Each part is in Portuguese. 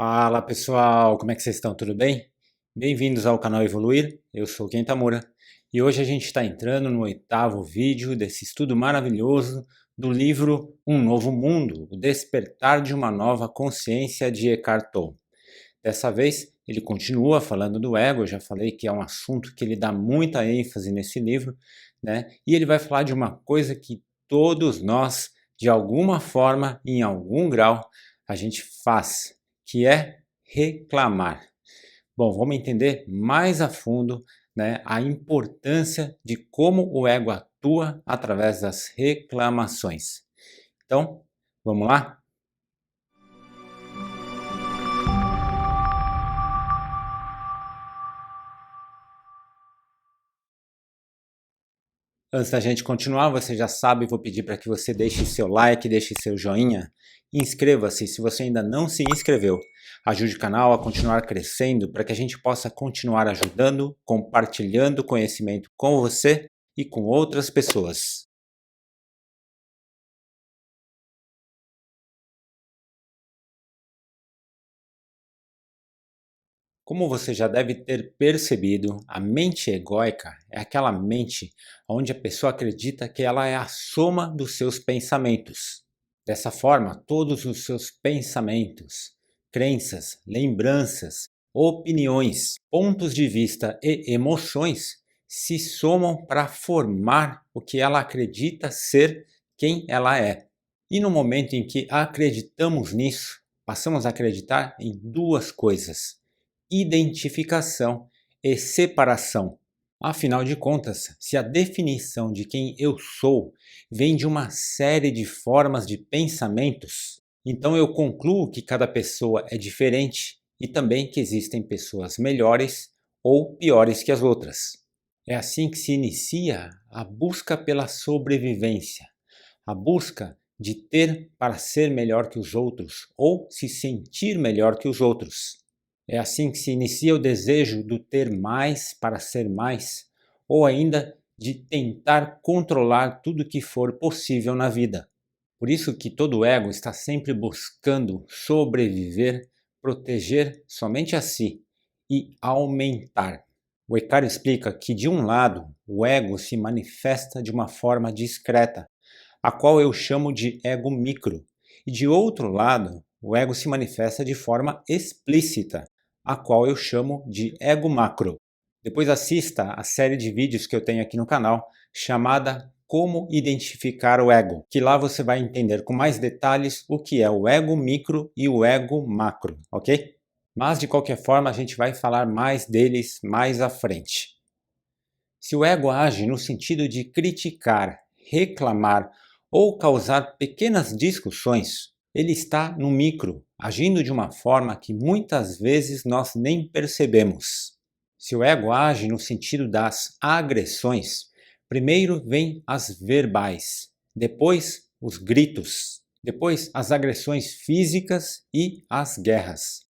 Fala pessoal, como é que vocês estão? Tudo bem? Bem-vindos ao canal Evoluir, eu sou Ken Tamura e hoje a gente está entrando no 8º vídeo desse estudo maravilhoso do livro Um Novo Mundo, O Despertar de uma Nova Consciência de Eckhart Tolle. Dessa vez ele continua falando do ego, eu já falei que é um assunto que ele dá muita ênfase nesse livro, né? E ele vai falar de uma coisa que todos nós, de alguma forma, em algum grau, a gente faz, que é reclamar. Bom, vamos entender mais a fundo, né, a importância de como o ego atua através das reclamações. Então, vamos lá? Antes da gente continuar, você já sabe, vou pedir para que você deixe seu like, deixe seu joinha, inscreva-se se você ainda não se inscreveu. Ajude o canal a continuar crescendo para que a gente possa continuar ajudando, compartilhando conhecimento com você e com outras pessoas. Como você já deve ter percebido, a mente egóica é aquela mente onde a pessoa acredita que ela é a soma dos seus pensamentos. Dessa forma, todos os seus pensamentos, crenças, lembranças, opiniões, pontos de vista e emoções se somam para formar o que ela acredita ser quem ela é. E no momento em que acreditamos nisso, passamos a acreditar em duas coisas: identificação e separação. Afinal de contas, se a definição de quem eu sou vem de uma série de formas de pensamentos, então eu concluo que cada pessoa é diferente e também que existem pessoas melhores ou piores que as outras. É assim que se inicia a busca pela sobrevivência, a busca de ter para ser melhor que os outros ou se sentir melhor que os outros. É assim que se inicia o desejo do ter mais para ser mais, ou ainda de tentar controlar tudo que for possível na vida. Por isso que todo ego está sempre buscando sobreviver, proteger somente a si e aumentar. O Eckhart explica que, de um lado, o ego se manifesta de uma forma discreta, a qual eu chamo de ego micro, e de outro lado, o ego se manifesta de forma explícita, a qual eu chamo de ego macro. Depois assista a série de vídeos que eu tenho aqui no canal, chamada Como Identificar o Ego, que lá você vai entender com mais detalhes o que é o ego micro e o ego macro, ok? Mas de qualquer forma a gente vai falar mais deles mais à frente. Se o ego age no sentido de criticar, reclamar ou causar pequenas discussões, ele está no micro, agindo de uma forma que muitas vezes nós nem percebemos. Se o ego age no sentido das agressões, primeiro vem as verbais, depois os gritos, depois as agressões físicas e as guerras.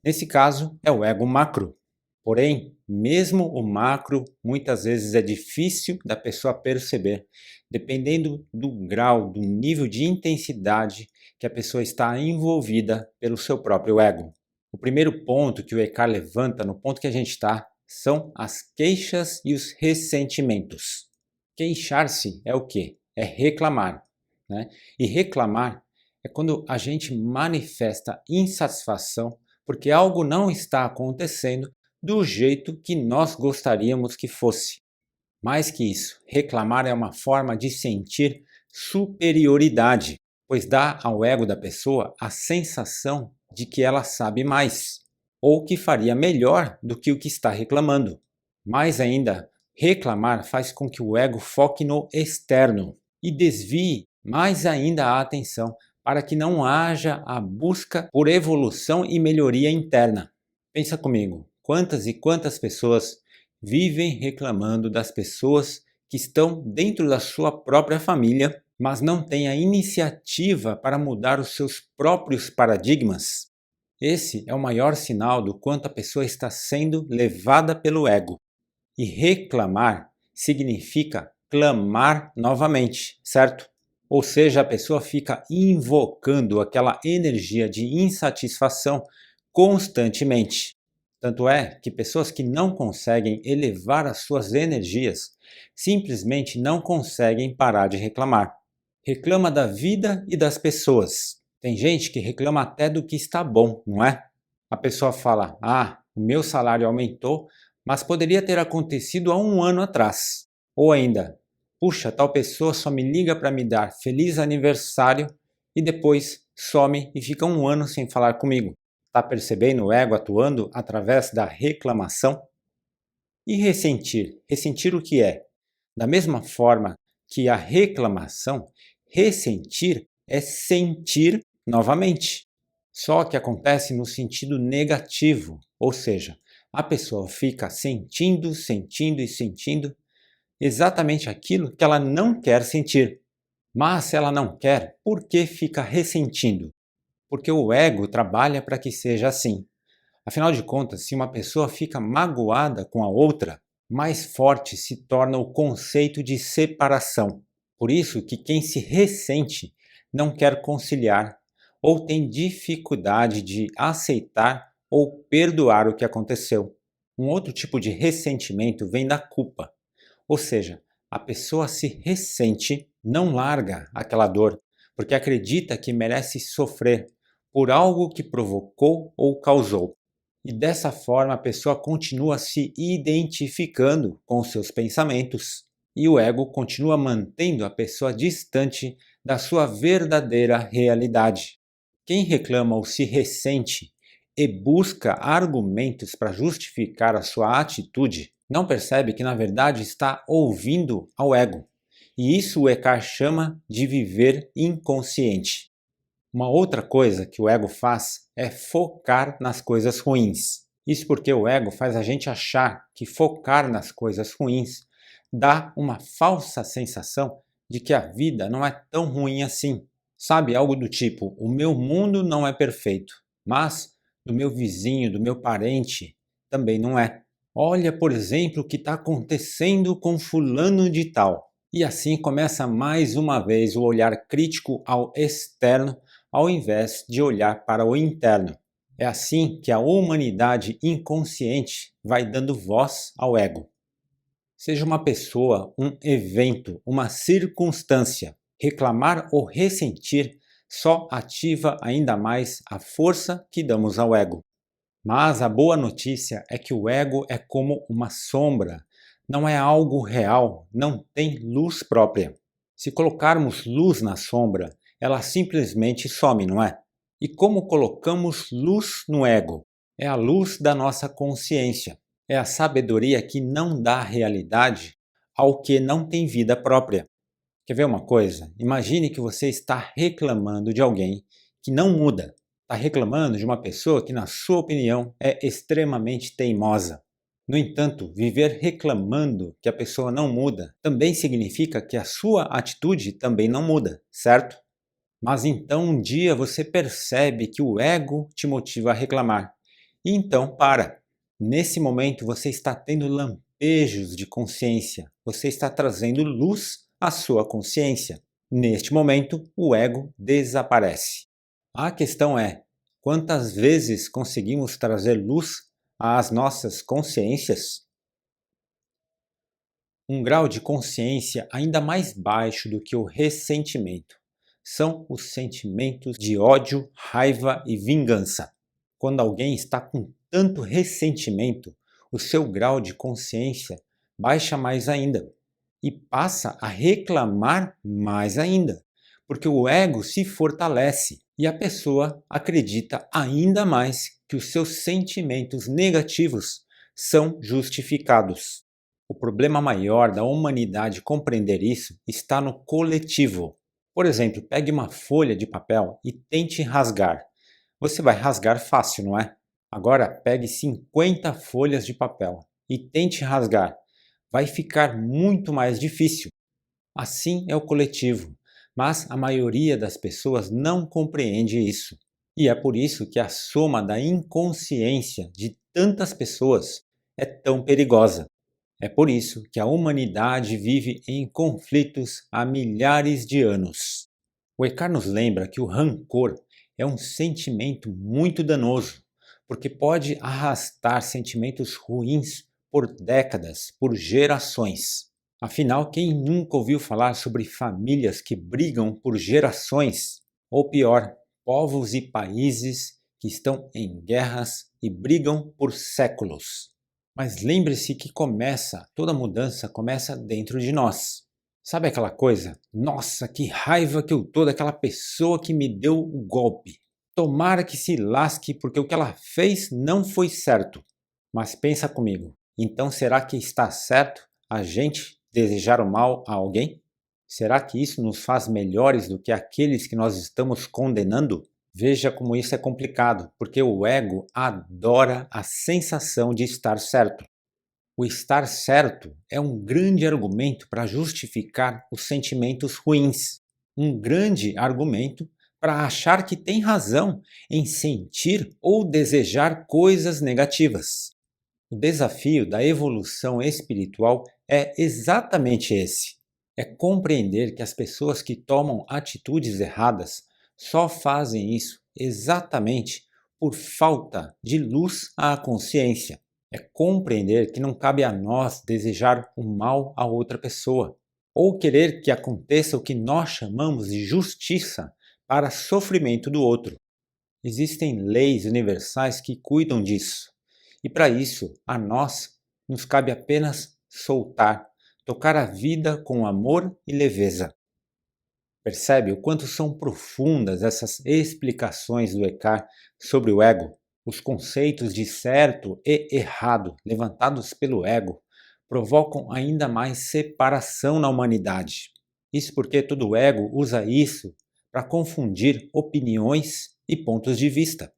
Nesse caso, é o ego macro. Porém, mesmo o macro muitas vezes é difícil da pessoa perceber, dependendo do grau, do nível de intensidade que a pessoa está envolvida pelo seu próprio ego. O primeiro ponto que o Eckhart levanta, no ponto que a gente está, são as queixas e os ressentimentos. Queixar-se é o quê? É reclamar, né? E reclamar é quando a gente manifesta insatisfação porque algo não está acontecendo do jeito que nós gostaríamos que fosse. Mais que isso, reclamar é uma forma de sentir superioridade, pois dá ao ego da pessoa a sensação de que ela sabe mais, ou que faria melhor do que o que está reclamando. Mais ainda, reclamar faz com que o ego foque no externo e desvie mais ainda a atenção para que não haja a busca por evolução e melhoria interna. Pensa comigo, quantas e quantas pessoas vivem reclamando das pessoas que estão dentro da sua própria família, mas não têm a iniciativa para mudar os seus próprios paradigmas? Esse é o maior sinal do quanto a pessoa está sendo levada pelo ego. E reclamar significa clamar novamente, certo? Ou seja, a pessoa fica invocando aquela energia de insatisfação constantemente. Tanto é que pessoas que não conseguem elevar as suas energias simplesmente não conseguem parar de reclamar. Reclama da vida e das pessoas. Tem gente que reclama até do que está bom, não é? A pessoa fala: "Ah, o meu salário aumentou, mas poderia ter acontecido há um ano atrás." Ou ainda: "Puxa, tal pessoa só me liga para me dar feliz aniversário e depois some e fica um ano sem falar comigo." Está percebendo o ego atuando através da reclamação? E ressentir? Ressentir o que é? Da mesma forma que a reclamação, ressentir é sentir novamente. Só que acontece no sentido negativo, ou seja, a pessoa fica sentindo, sentindo e sentindo exatamente aquilo que ela não quer sentir. Mas se ela não quer, por que fica ressentindo? Porque o ego trabalha para que seja assim. Afinal de contas, se uma pessoa fica magoada com a outra, mais forte se torna o conceito de separação. Por isso que quem se ressente não quer conciliar ou tem dificuldade de aceitar ou perdoar o que aconteceu. Um outro tipo de ressentimento vem da culpa, ou seja, a pessoa se ressente, não larga aquela dor, porque acredita que merece sofrer por algo que provocou ou causou. E dessa forma a pessoa continua se identificando com seus pensamentos e o ego continua mantendo a pessoa distante da sua verdadeira realidade. Quem reclama ou se ressente e busca argumentos para justificar a sua atitude não percebe que na verdade está ouvindo ao ego. E isso o Eckhart chama de viver inconsciente. Uma outra coisa que o ego faz é focar nas coisas ruins. Isso porque o ego faz a gente achar que focar nas coisas ruins dá uma falsa sensação de que a vida não é tão ruim assim. Sabe, algo do tipo: o meu mundo não é perfeito, mas do meu vizinho, do meu parente, também não é. Olha, por exemplo, o que está acontecendo com fulano de tal. E assim começa mais uma vez o olhar crítico ao externo ao invés de olhar para o interno. É assim que a humanidade inconsciente vai dando voz ao ego. Seja uma pessoa, um evento, uma circunstância, reclamar ou ressentir só ativa ainda mais a força que damos ao ego. Mas a boa notícia é que o ego é como uma sombra, não é algo real, não tem luz própria. Se colocarmos luz na sombra, ela simplesmente some, não é? E como colocamos luz no ego? É a luz da nossa consciência. É a sabedoria que não dá realidade ao que não tem vida própria. Quer ver uma coisa? Imagine que você está reclamando de alguém que não muda. Está reclamando de uma pessoa que, na sua opinião, é extremamente teimosa. No entanto, viver reclamando que a pessoa não muda também significa que a sua atitude também não muda, certo? Mas então um dia você percebe que o ego te motiva a reclamar. E então para. Nesse momento você está tendo lampejos de consciência. Você está trazendo luz à sua consciência. Neste momento, o ego desaparece. A questão é: quantas vezes conseguimos trazer luz às nossas consciências? Um grau de consciência ainda mais baixo do que o ressentimento são os sentimentos de ódio, raiva e vingança. Quando alguém está com tanto ressentimento, o seu grau de consciência baixa mais ainda e passa a reclamar mais ainda, porque o ego se fortalece e a pessoa acredita ainda mais que os seus sentimentos negativos são justificados. O problema maior da humanidade compreender isso está no coletivo. Por exemplo, pegue uma folha de papel e tente rasgar. Você vai rasgar fácil, não é? Agora pegue 50 folhas de papel e tente rasgar. Vai ficar muito mais difícil. Assim é o coletivo, mas a maioria das pessoas não compreende isso. E é por isso que a soma da inconsciência de tantas pessoas é tão perigosa. É por isso que a humanidade vive em conflitos há milhares de anos. O Eckhart nos lembra que o rancor é um sentimento muito danoso, porque pode arrastar sentimentos ruins por décadas, por gerações. Afinal, quem nunca ouviu falar sobre famílias que brigam por gerações? Ou pior, povos e países que estão em guerras e brigam por séculos. Mas lembre-se que toda mudança começa dentro de nós. Sabe aquela coisa? Nossa, que raiva que eu tô daquela pessoa que me deu o golpe. Tomara que se lasque porque o que ela fez não foi certo. Mas pensa comigo, então será que está certo a gente desejar o mal a alguém? Será que isso nos faz melhores do que aqueles que nós estamos condenando? Veja como isso é complicado, porque o ego adora a sensação de estar certo. O estar certo é um grande argumento para justificar os sentimentos ruins. Um grande argumento para achar que tem razão em sentir ou desejar coisas negativas. O desafio da evolução espiritual é exatamente esse. É compreender que as pessoas que tomam atitudes erradas só fazem isso exatamente por falta de luz à consciência. É compreender que não cabe a nós desejar o mal a outra pessoa, ou querer que aconteça o que nós chamamos de justiça para sofrimento do outro. Existem leis universais que cuidam disso, e para isso, a nós nos cabe apenas soltar, tocar a vida com amor e leveza. Percebe o quanto são profundas essas explicações do Eckhart sobre o ego? Os conceitos de certo e errado levantados pelo ego provocam ainda mais separação na humanidade. Isso porque todo ego usa isso para confundir opiniões e pontos de vista,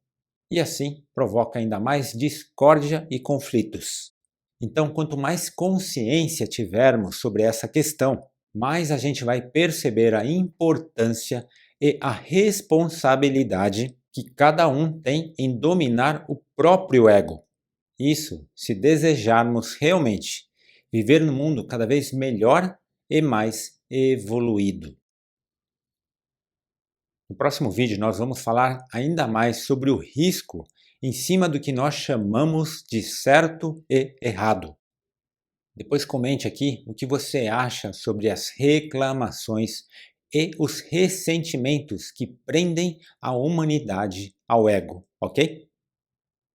e assim provoca ainda mais discórdia e conflitos. Então, quanto mais consciência tivermos sobre essa questão, mais a gente vai perceber a importância e a responsabilidade que cada um tem em dominar o próprio ego. Isso se desejarmos realmente viver num mundo cada vez melhor e mais evoluído. No próximo vídeo nós vamos falar ainda mais sobre o risco em cima do que nós chamamos de certo e errado. Depois comente aqui o que você acha sobre as reclamações e os ressentimentos que prendem a humanidade ao ego, ok?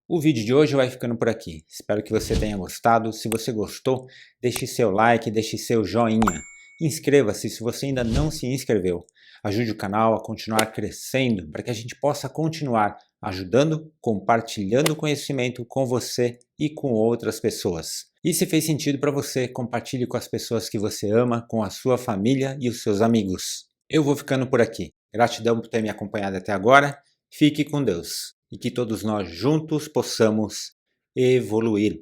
O vídeo de hoje vai ficando por aqui. Espero que você tenha gostado. Se você gostou, deixe seu like, deixe seu joinha. Inscreva-se se você ainda não se inscreveu. Ajude o canal a continuar crescendo para que a gente possa continuar ajudando, compartilhando conhecimento com você e com outras pessoas. E se fez sentido para você, compartilhe com as pessoas que você ama, com a sua família e os seus amigos. Eu vou ficando por aqui. Gratidão por ter me acompanhado até agora. Fique com Deus e que todos nós juntos possamos evoluir.